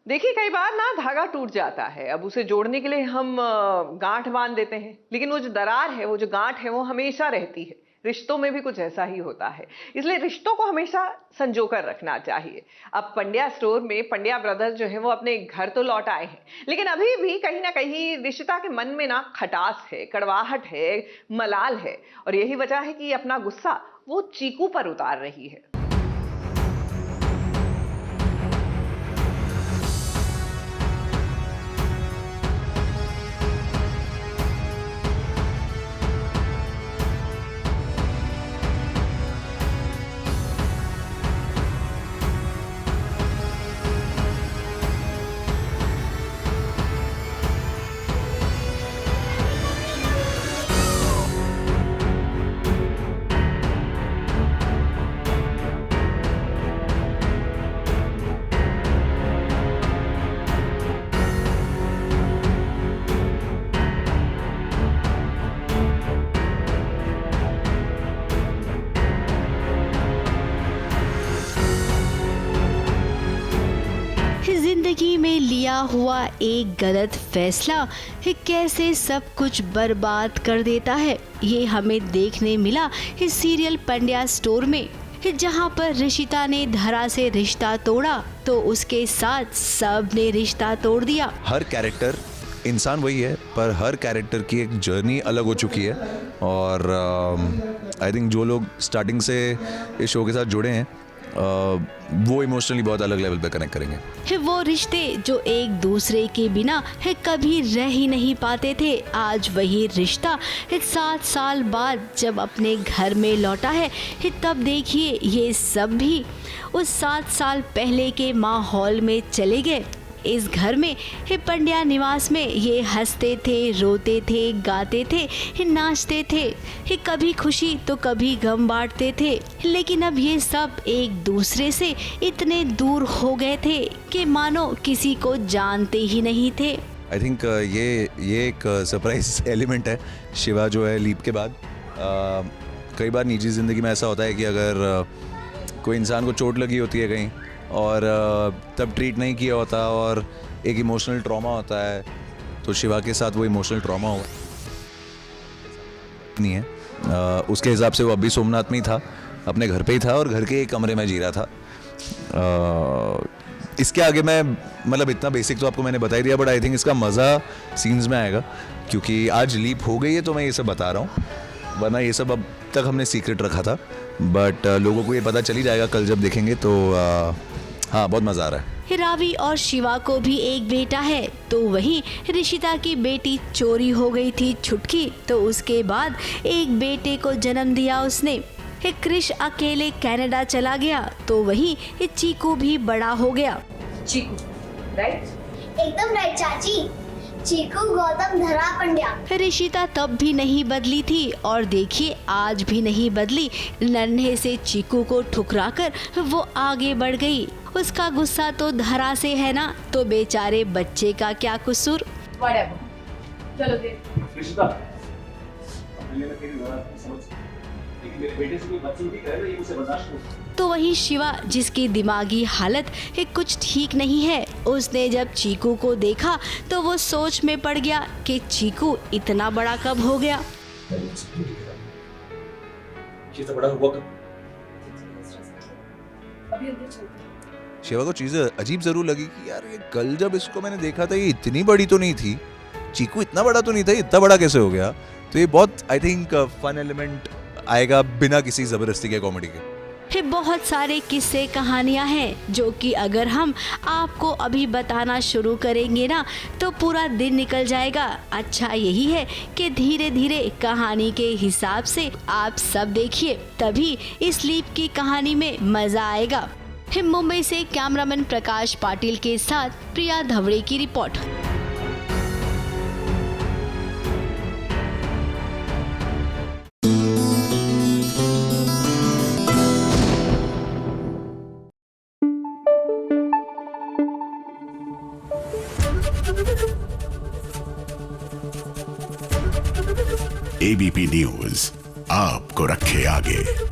देखिए, कई बार ना धागा टूट जाता है। अब उसे जोड़ने के लिए हम गांठ बांध देते हैं, लेकिन वो जो दरार है, वो जो गांठ है, वो हमेशा रहती है। रिश्तों में भी कुछ ऐसा ही होता है, इसलिए रिश्तों को हमेशा संजो कर रखना चाहिए। अब पंड्या स्टोर में पंड्या ब्रदर्स जो है वो अपने घर तो लौट आए हैं, लेकिन अभी भी कहीं ना कहीं रिशिता के मन में ना खटास है, कड़वाहट है, मलाल है, और यही वजह है कि अपना गुस्सा वो चीकू पर उतार रही है। जिंदगी में लिया हुआ एक गलत फैसला कैसे सब कुछ बर्बाद कर देता है, ये हमें देखने मिला इस सीरियल पंड्या स्टोर में, जहां पर रिशिता ने धरा से रिश्ता तोड़ा तो उसके साथ सब ने रिश्ता तोड़ दिया। हर कैरेक्टर इंसान वही है, पर हर कैरेक्टर की एक जर्नी अलग हो चुकी है। और आई थिंक जो लोग स्टार्टिंग से इस शो के साथ जुड़े हैं वो इमोशनली बहुत अलग लेवल पे कनेक्ट करेंगे। वो रिश्ते जो एक दूसरे के बिना कभी रह ही नहीं पाते थे, आज वही रिश्ता 7 साल बाद जब अपने घर में लौटा है, तब देखिए ये सब भी उस 7 साल पहले के माहौल में चले गए। इस घर में पंड्या निवास में ये हंसते थे, रोते थे, गाते थे, नाचते थे, कभी खुशी तो कभी गम बांटते थे, लेकिन अब ये सब एक दूसरे से इतने दूर हो गए थे कि मानो किसी को जानते ही नहीं थे। आई थिंक ये एक सरप्राइज एलिमेंट है। शिवा जो है लीप के बाद कई बार निजी ज़िंदगी में ऐसा होता है कि अगर कोई इंसान को चोट लगी होती है कहीं और तब ट्रीट नहीं किया होता और एक इमोशनल ट्रॉमा होता है, तो शिवा के साथ वो इमोशनल ट्रॉमा हुआ नहीं है। उसके हिसाब से वो अभी सोमनाथ में ही था, अपने घर पे ही था और घर के एक कमरे में जी रहा था। इसके आगे मैं मतलब इतना बेसिक तो आपको मैंने बता ही दिया, बट आई थिंक इसका मज़ा सीन्स में आएगा, क्योंकि आज लीप हो गई है तो मैं ये सब बता रहा हूँ, वरना ये सब अब तक हमने सीक्रेट रखा था। बट लोगों को ये पता चली जाएगा कल जब देखेंगे, तो हाँ बहुत मज़ा आ रहा है। रावी और शिवा को भी एक बेटा है, तो वहीं रिशिता की बेटी चोरी हो गई थी छुटकी, तो उसके बाद एक बेटे को जन्म दिया उसने। क्रिश अकेले कनाडा चला गया, तो वहीं चीकू भी बड़ा हो गया। चीकू, राइट? एकदम राइट चाची। चीकू गौतम धरा पंड्या। रिशिता तब भी नहीं बदली थी और देखिए आज भी नहीं बदली। नन्हे से चीकू को ठुकराकर वो आगे बढ़ गई। उसका गुस्सा तो धरा से है ना, तो बेचारे बच्चे का क्या कसूर। चलो दे। रिशिता, अपने लिए तेरी समझ, लेकिन मेरे बेटे से कोई बदसलूकी करे ना, ये मुझसे बर्दाश्त नहीं। तो वही शिवा, जिसकी दिमागी हालत कुछ ठीक नहीं है, उसने जब चीकू को देखा तो वो सोच में पड़ गया कि चीकू इतना बड़ा कब हो गया। ये तो बड़ा हुआ कब? शिवा को चीज़ अजीब ज़रूर लगी कि यार ये कल जब इसको मैंने देखा था ये इतनी बड़ी तो नहीं थी, चीकू इतना बड़ा तो नहीं था, इतना बड़ा कैसे हो गया। तो ये बहुत आई थिंक फन एलिमेंट आएगा बिना किसी ज़बरदस्ती के कॉमेडी के। बहुत सारे किस्से कहानियां हैं जो कि अगर हम आपको अभी बताना शुरू करेंगे ना तो पूरा दिन निकल जाएगा। अच्छा यही है कि धीरे धीरे कहानी के हिसाब से आप सब देखिए, तभी इस लीप की कहानी में मजा आएगा। मुंबई से कैमरामैन प्रकाश पाटिल के साथ प्रिया धवड़े की रिपोर्ट। एबीपी न्यूज आपको रखे आगे।